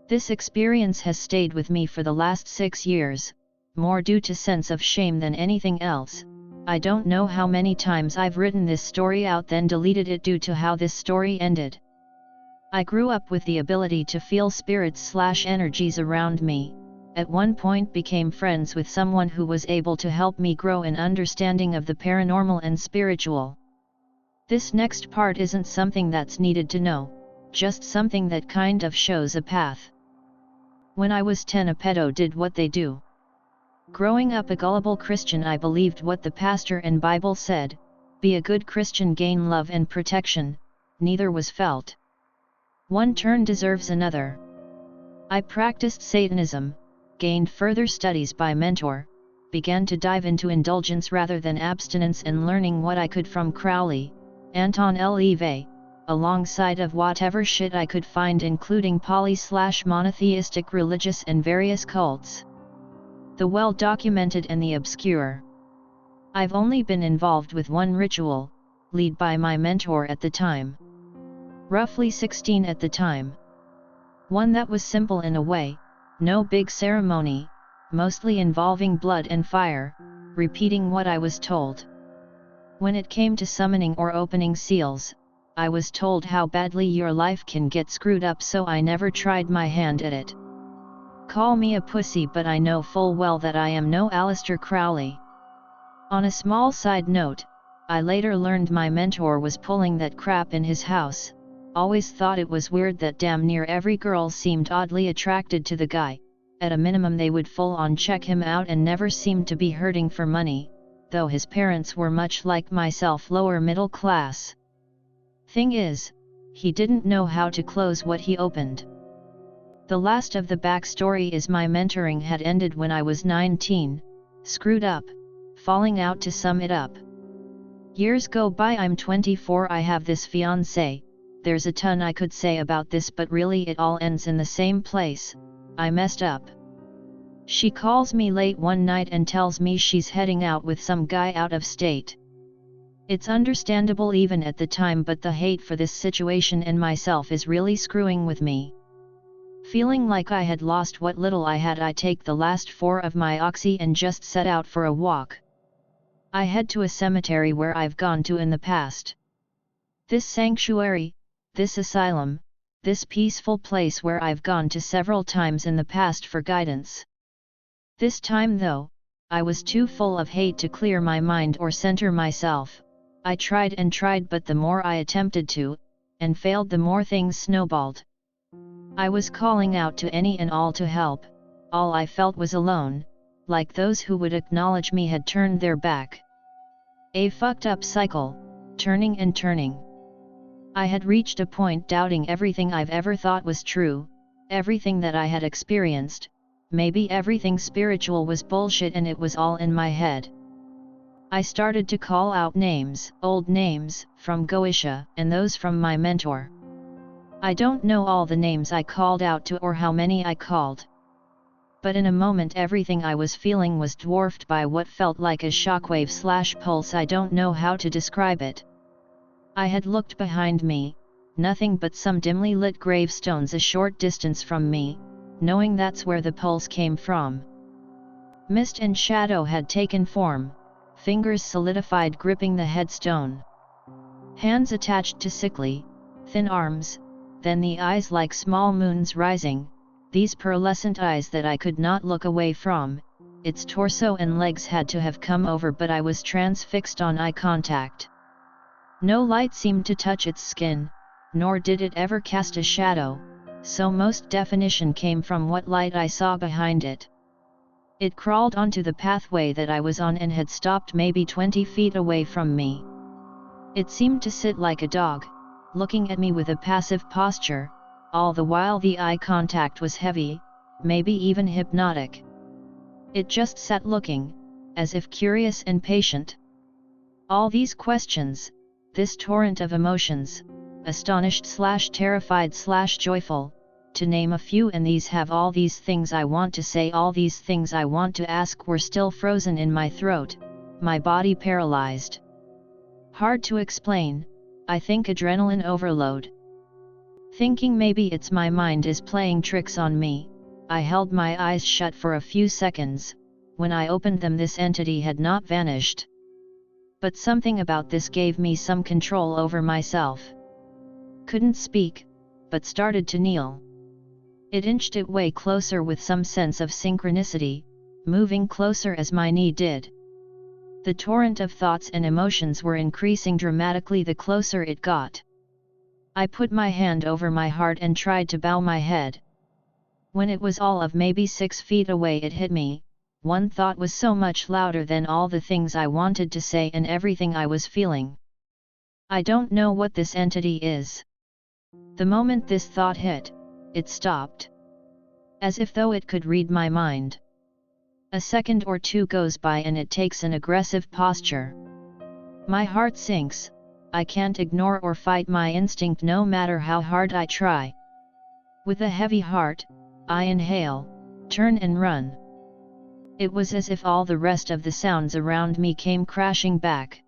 This experience has stayed with me for the last 6 years, more due to sense of shame than anything else. I don't know how many times I've written this story out then deleted it due to how this story ended. I grew up with the ability to feel spirits/energies around me. At one point became friends with someone who was able to help me grow in understanding of the paranormal and spiritual. This next part isn't something that's needed to know, just something that kind of shows a path. When I was 10, a pedo did what they do. Growing up a gullible Christian, I believed what the pastor and Bible said, be a good Christian, gain love and protection. Neither was felt. One turn deserves another. I practiced Satanism, gained further studies by mentor, began to dive into indulgence rather than abstinence and learning what I could from Crowley, Anton LeVay, alongside of whatever shit I could find, including poly/monotheistic religious and various cults. The well-documented and the obscure. I've only been involved with one ritual, led by my mentor at the time. Roughly 16 at the time. One that was simple in a way, no big ceremony, mostly involving blood and fire, repeating what I was told. When it came to summoning or opening seals, I was told how badly your life can get screwed up, so I never tried my hand at it. Call me a pussy, but I know full well that I am no Aleister Crowley. On a small side note, I later learned my mentor was pulling that crap in his house. Always thought it was weird that damn near every girl seemed oddly attracted to the guy. At a minimum they would full on check him out and never seemed to be hurting for money, though his parents were much like myself, lower middle class. Thing is, he didn't know how to close what he opened. The last of the backstory is my mentoring had ended when I was 19, screwed up, falling out. To sum it up. Years go by, I'm 24, I have this fiancé. There's a ton I could say about this, but really it all ends in the same place. I messed up. She calls me late one night and tells me she's heading out with some guy out of state. It's understandable even at the time, but the hate for this situation and myself is really screwing with me. Feeling like I had lost what little I had, I take the last 4 of my oxy and just set out for a walk. I head to a cemetery where I've gone to in the past. This sanctuary, this asylum, this peaceful place where I've gone to several times in the past for guidance. This time though, I was too full of hate to clear my mind or center myself. I tried and tried, but the more I attempted to, and failed, the more things snowballed. I was calling out to any and all to help. All I felt was alone, like those who would acknowledge me had turned their back. A fucked up cycle, turning and turning. I had reached a point doubting everything I've ever thought was true, everything that I had experienced. Maybe everything spiritual was bullshit and it was all in my head. I started to call out names, old names, from Goetia, and those from my mentor. I don't know all the names I called out to or how many I called. But in a moment everything I was feeling was dwarfed by what felt like a shockwave/pulse. I don't know how to describe it. I had looked behind me, nothing but some dimly lit gravestones a short distance from me, knowing that's where the pulse came from. Mist and shadow had taken form, fingers solidified gripping the headstone. Hands attached to sickly, thin arms, then the eyes like small moons rising, these pearlescent eyes that I could not look away from. Its torso and legs had to have come over, but I was transfixed on eye contact. No light seemed to touch its skin, nor did it ever cast a shadow, so most definition came from what light I saw behind it. It crawled onto the pathway that I was on and had stopped maybe 20 feet away from me. It seemed to sit like a dog, looking at me with a passive posture, all the while the eye contact was heavy, maybe even hypnotic. It just sat looking, as if curious and patient. All these questions, this torrent of emotions, astonished/terrified/joyful, to name a few, and these have all these things I want to say, all these things I want to ask, were still frozen in my throat, my body paralyzed. Hard to explain, I think adrenaline overload. Thinking maybe it's my mind is playing tricks on me, I held my eyes shut for a few seconds. When I opened them, this entity had not vanished. But something about this gave me some control over myself. Couldn't speak, but started to kneel. It inched its way closer with some sense of synchronicity, moving closer as my knee did. The torrent of thoughts and emotions were increasing dramatically the closer it got. I put my hand over my heart and tried to bow my head. When it was all of maybe 6 feet away, it hit me. One thought was so much louder than all the things I wanted to say and everything I was feeling. I don't know what this entity is. The moment this thought hit, it stopped. As if though it could read my mind. A second or two goes by and it takes an aggressive posture. My heart sinks. I can't ignore or fight my instinct no matter how hard I try. With a heavy heart, I inhale, turn and run. It was as if all the rest of the sounds around me came crashing back.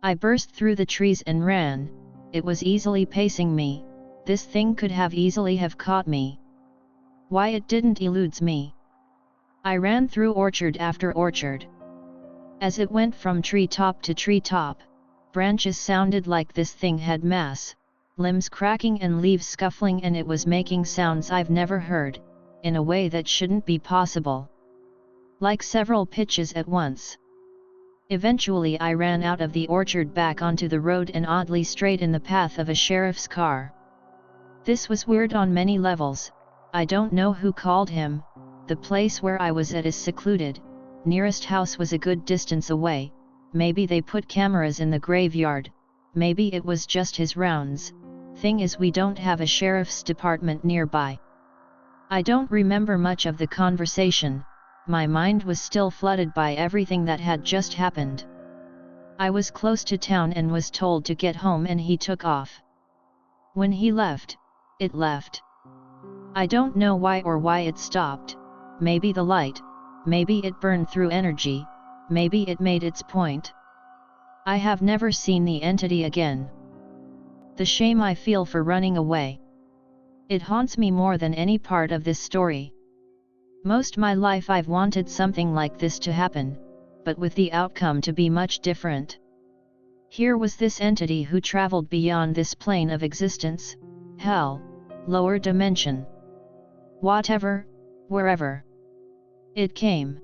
I burst through the trees and ran. It was easily pacing me. This thing could have easily have caught me. Why it didn't eludes me. I ran through orchard after orchard. As it went from tree top to tree top, branches sounded like this thing had mass, limbs cracking and leaves scuffling, and it was making sounds I've never heard, in a way that shouldn't be possible. Like several pitches at once. Eventually I ran out of the orchard back onto the road and oddly straight in the path of a sheriff's car. This was weird on many levels. I don't know who called him. The place where I was at is secluded. Nearest house was a good distance away. Maybe they put cameras in the graveyard. Maybe it was just his rounds. Thing is, we don't have a sheriff's department nearby. I don't remember much of the conversation. My mind was still flooded by everything that had just happened. I was close to town and was told to get home, and he took off. When he left, it left. I don't know why or why it stopped. Maybe the light, maybe it burned through energy, maybe it made its point. I have never seen the entity again. The shame I feel for running away. It haunts me more than any part of this story. Most my life I've wanted something like this to happen, but with the outcome to be much different. Here was this entity who traveled beyond this plane of existence, hell, lower dimension. Whatever, wherever it came.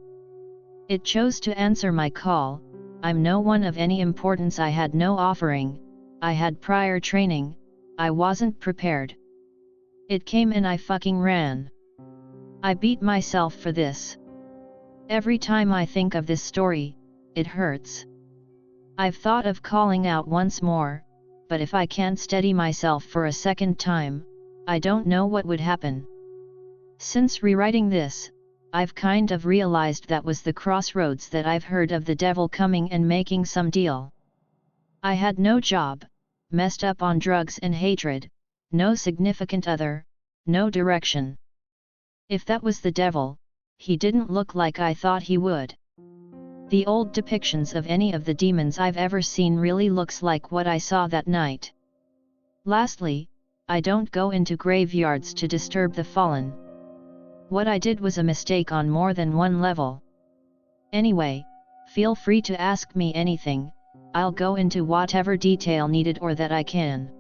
It chose to answer my call. I'm no one of any importance, I had no offering, I had prior training, I wasn't prepared. It came and I fucking ran. I beat myself for this. Every time I think of this story, it hurts. I've thought of calling out once more, but if I can't steady myself for a second time, I don't know what would happen. Since rewriting this, I've kind of realized that was the crossroads that I've heard of the devil coming and making some deal. I had no job, messed up on drugs and hatred, no significant other, no direction. If that was the devil, he didn't look like I thought he would. The old depictions of any of the demons I've ever seen really looks like what I saw that night. Lastly, I don't go into graveyards to disturb the fallen. What I did was a mistake on more than one level. Anyway, feel free to ask me anything, I'll go into whatever detail needed or that I can.